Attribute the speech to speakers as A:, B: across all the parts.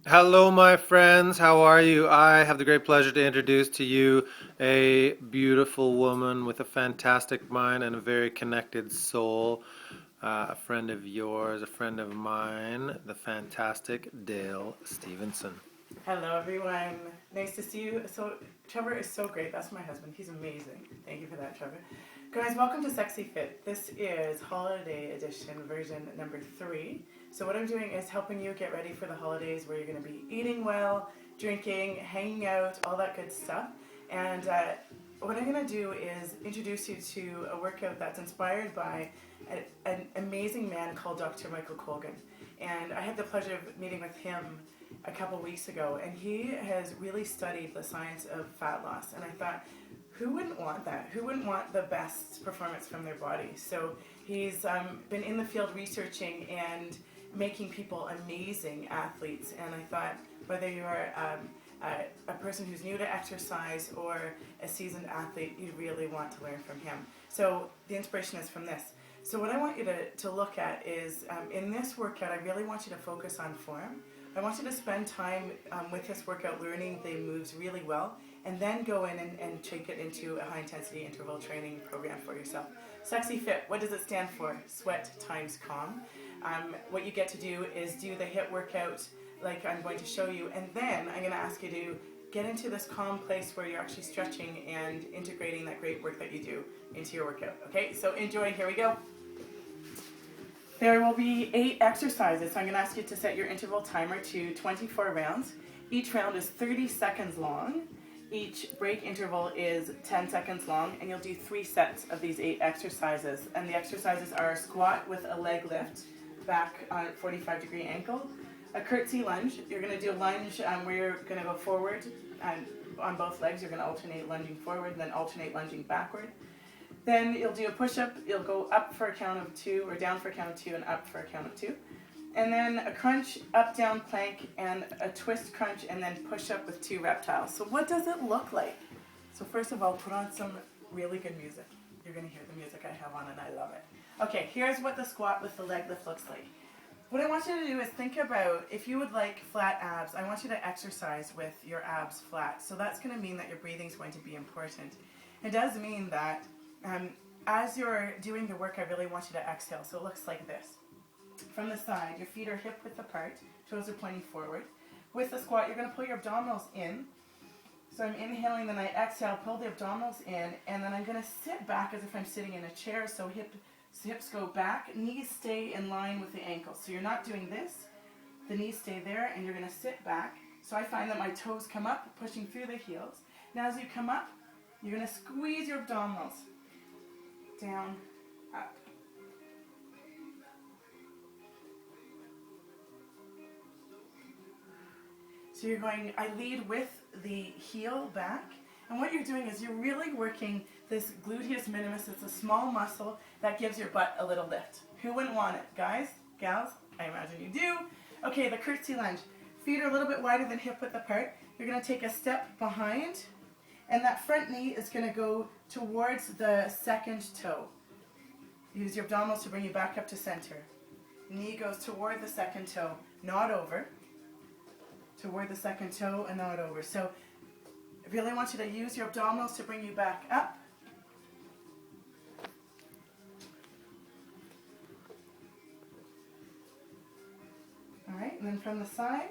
A: Hello, my friends. How are you? I have the great pleasure to introduce to you a beautiful woman with a fantastic mind and a very connected soul. A friend of yours, a friend of mine, the fantastic Dale Stevenson.
B: Hello, everyone. Nice to see you. So, Trevor is so great. That's my husband. He's amazing. Thank you for that, Trevor. Guys, welcome to SxC Fit. This is holiday edition version number 3. So, what I'm doing is helping you get ready for the holidays where you're going to be eating well, drinking, hanging out, all that good stuff. And what I'm going to do is introduce you to a workout that's inspired by an amazing man called Dr. Michael Colgan. And I had the pleasure of meeting with him a couple weeks ago, and he has really studied the science of fat loss. And I thought, who wouldn't want that? Who wouldn't want the best performance from their body? So he's been in the field researching and making people amazing athletes. And I thought, whether you're a person who's new to exercise or a seasoned athlete, you really want to learn from him. So the inspiration is from this. So what I want you to look at is, in this workout, I really want you to focus on form. I want you to spend time with this workout learning the moves really well, and then go in and take it into a high intensity interval training program for yourself. SxC Fit, what does it stand for? Sweat times calm. What you get to do is do the HIIT workout like I'm going to show you, and then I'm going to ask you to get into this calm place where you're actually stretching and integrating that great work that you do into your workout. Okay, so enjoy. Here we go. There will be 8 exercises, so I'm going to ask you to set your interval timer to 24 rounds. Each round is 30 seconds long. Each break interval is 10 seconds long, and you'll do 3 sets of these 8 exercises. And the exercises are a squat with a leg lift, back on 45-degree angle, a curtsy lunge. You're going to do a lunge where you're going to go forward and on both legs. You're going to alternate lunging forward and then alternate lunging backward. Then you'll do a push-up. You'll go up for a count of 2, or down for a count of 2, and up for a count of 2. And then a crunch, up, down, plank, and a twist crunch, and then push-up with 2 reptiles. So what does it look like? So first of all, put on some really good music. You're going to hear the music I have on, and I love it. Okay, here's what the squat with the leg lift looks like. What I want you to do is think about, if you would like flat abs, I want you to exercise with your abs flat. So that's going to mean that your breathing is going to be important. It does mean that as you're doing the work, I really want you to exhale. So it looks like this. From the side, your feet are hip width apart, toes are pointing forward. With the squat, you're going to pull your abdominals in. So I'm inhaling, then I exhale, pull the abdominals in, and then I'm going to sit back as if I'm sitting in a chair. So hips go back, knees stay in line with the ankles. So you're not doing this, the knees stay there, and you're going to sit back. So I find that my toes come up, pushing through the heels. Now as you come up, you're going to squeeze your abdominals. Down, up. So you're going, I lead with the heel back, and what you're doing is you're really working this gluteus minimus. It's a small muscle that gives your butt a little lift. Who wouldn't want it? Guys, gals, I imagine you do. Okay, the curtsy lunge. Feet are a little bit wider than hip width apart. You're going to take a step behind, and that front knee is going to go towards the second toe. Use your abdominals to bring you back up to center. Knee goes toward the second toe, not over. Toward the second toe and not over. So I really want you to use your abdominals to bring you back up. All right, and then from the side,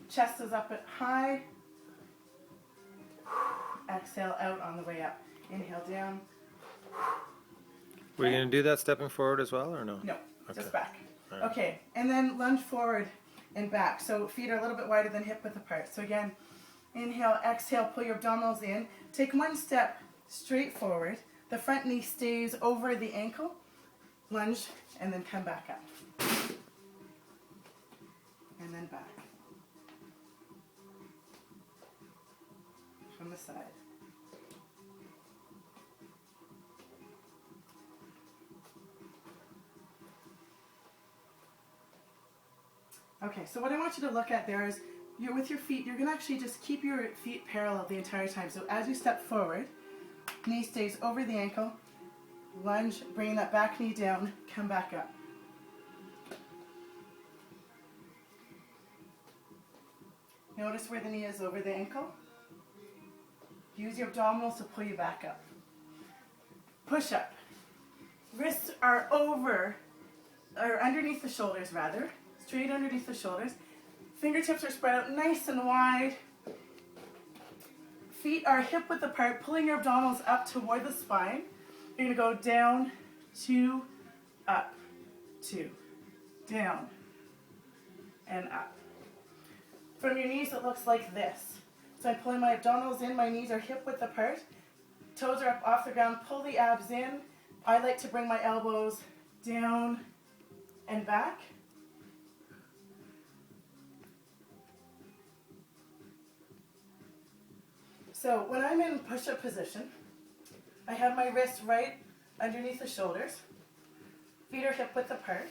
B: chest is up at high. Exhale out on the way up. Inhale down.
A: Were you going to do that stepping forward as well, or no?
B: No,
A: Okay.
B: just back.
A: Right.
B: Okay, and then lunge forward and back. So feet are a little bit wider than hip width apart. So again, inhale, exhale, pull your abdominals in. Take one step straight forward. The front knee stays over the ankle. Lunge, and then come back up. And then back. From the side. Okay, so what I want you to look at there is, you're with your feet, you're going to actually just keep your feet parallel the entire time. So as you step forward, knee stays over the ankle, lunge, bringing that back knee down, come back up. Notice where the knee is over the ankle. Use your abdominals to pull you back up. Push up. Wrists are underneath the shoulders rather. Straight underneath the shoulders. Fingertips are spread out nice and wide. Feet are hip width apart, pulling your abdominals up toward the spine. You're going to go down, 2, up, 2, down, and up. From your knees, it looks like this. So I'm pulling my abdominals in, my knees are hip width apart, toes are up off the ground, pull the abs in. I like to bring my elbows down and back. So when I'm in push-up position, I have my wrists right underneath the shoulders. Feet are hip width apart.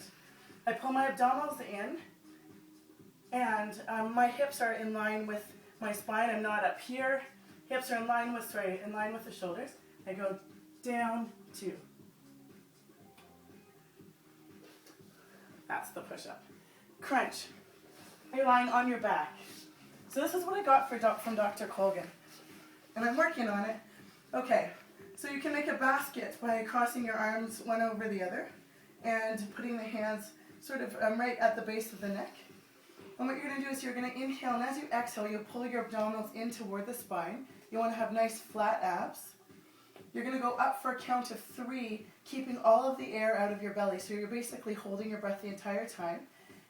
B: I pull my abdominals in, and my hips are in line with my spine. I'm not up here. Hips are in line with the shoulders. I go down, 2. That's the push-up. Crunch. You're lying on your back. So this is what I got from Dr. Colgan. And I'm working on it. Okay, so you can make a basket by crossing your arms one over the other and putting the hands sort of right at the base of the neck. And what you're going to do is you're going to inhale, and as you exhale, you'll pull your abdominals in toward the spine. You want to have nice flat abs. You're going to go up for a count of 3, keeping all of the air out of your belly. So you're basically holding your breath the entire time.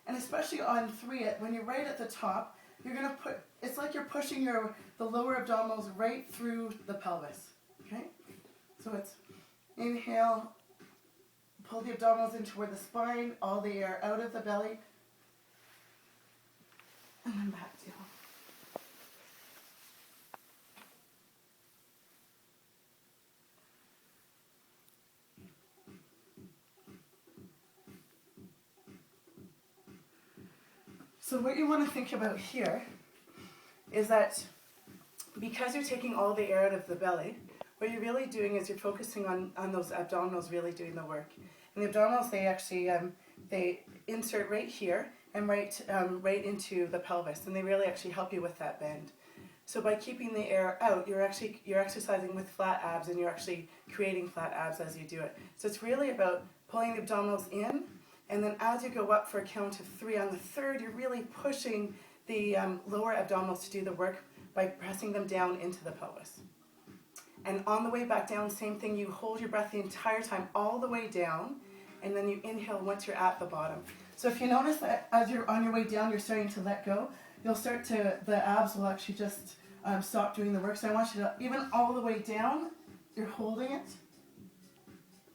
B: And especially on 3, when you're right at the top, you're going to it's like you're pushing the lower abdominals right through the pelvis, okay? So it's inhale, pull the abdominals in toward the spine, all the air out of the belly, and then back down. So what you want to think about here is that because you're taking all the air out of the belly, what you're really doing is you're focusing on those abdominals really doing the work. And the abdominals, they actually they insert right here and right into the pelvis, and they really actually help you with that bend. So by keeping the air out, you're exercising with flat abs, and you're actually creating flat abs as you do it. So it's really about pulling the abdominals in, and then as you go up for a count of 3, on the 3rd, you're really pushing the lower abdominals to do the work by pressing them down into the pelvis. And on the way back down, same thing, you hold your breath the entire time all the way down, and then you inhale once you're at the bottom. So if you notice that as you're on your way down, you're starting to let go, the abs will actually just stop doing the work. So I want you to, even all the way down, you're holding it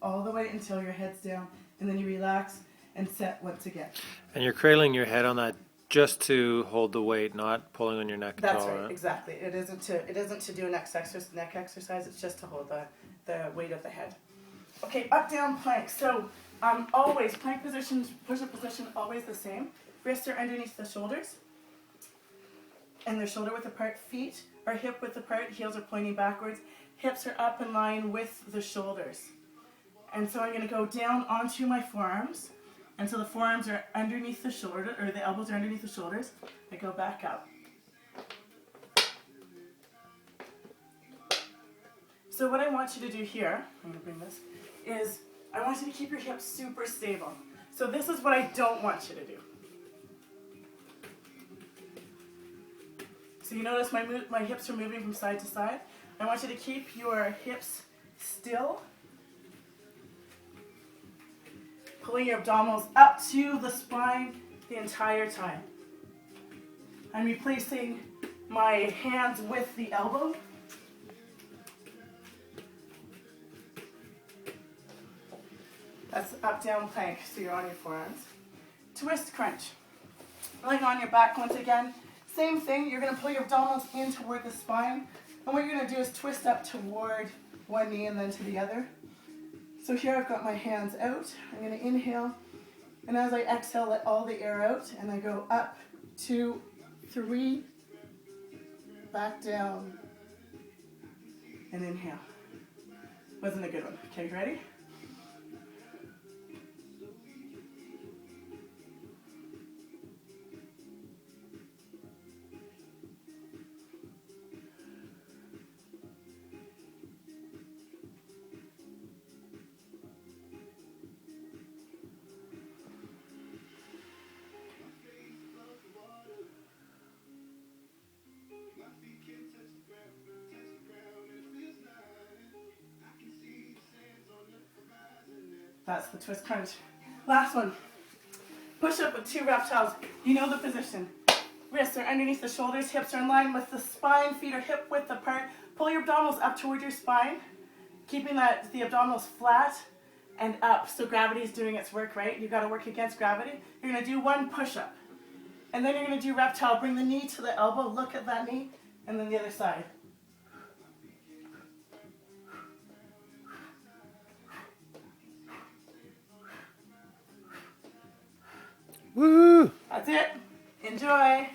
B: all the way until your head's down, and then you relax and set once again.
A: And you're cradling your head on that just to hold the weight, not pulling on your neck at all.
B: That's right, exactly. It isn't to do a neck exercise. It's just to hold the weight of the head. Okay, up down plank. So always plank position, push-up position, always the same. Wrists are underneath the shoulders, and they're shoulder width apart. Feet are hip width apart. Heels are pointing backwards. Hips are up in line with the shoulders. And so I'm going to go down onto my forearms until the forearms are underneath the shoulder, or the elbows are underneath the shoulders. I go back up. So what I want you to do here, I'm going to bring this, is I want you to keep your hips super stable. So this is what I don't want you to do. So you notice my hips are moving from side to side. I want you to keep your hips still, pulling your abdominals up to the spine the entire time. I'm replacing my hands with the elbow. That's up, down plank, so you're on your forearms. Twist crunch. Lying on your back once again. Same thing, you're going to pull your abdominals in toward the spine. And what you're going to do is twist up toward one knee and then to the other. So here I've got my hands out. I'm going to inhale, and as I exhale, let all the air out, and I go up, 2, 3, back down, and inhale. Wasn't a good one. Okay, ready? That's the twist crunch. Last one. Push up with 2 reptiles. You know the position. Wrists are underneath the shoulders, hips are in line with the spine, feet are hip width apart. Pull your abdominals up toward your spine, keeping the abdominals flat and up, so gravity is doing its work, right? You've got to work against gravity. You're going to do 1 push-up. And then you're going to do reptile. Bring the knee to the elbow, look at that knee, and then the other side.
A: Woo!
B: That's it. Enjoy.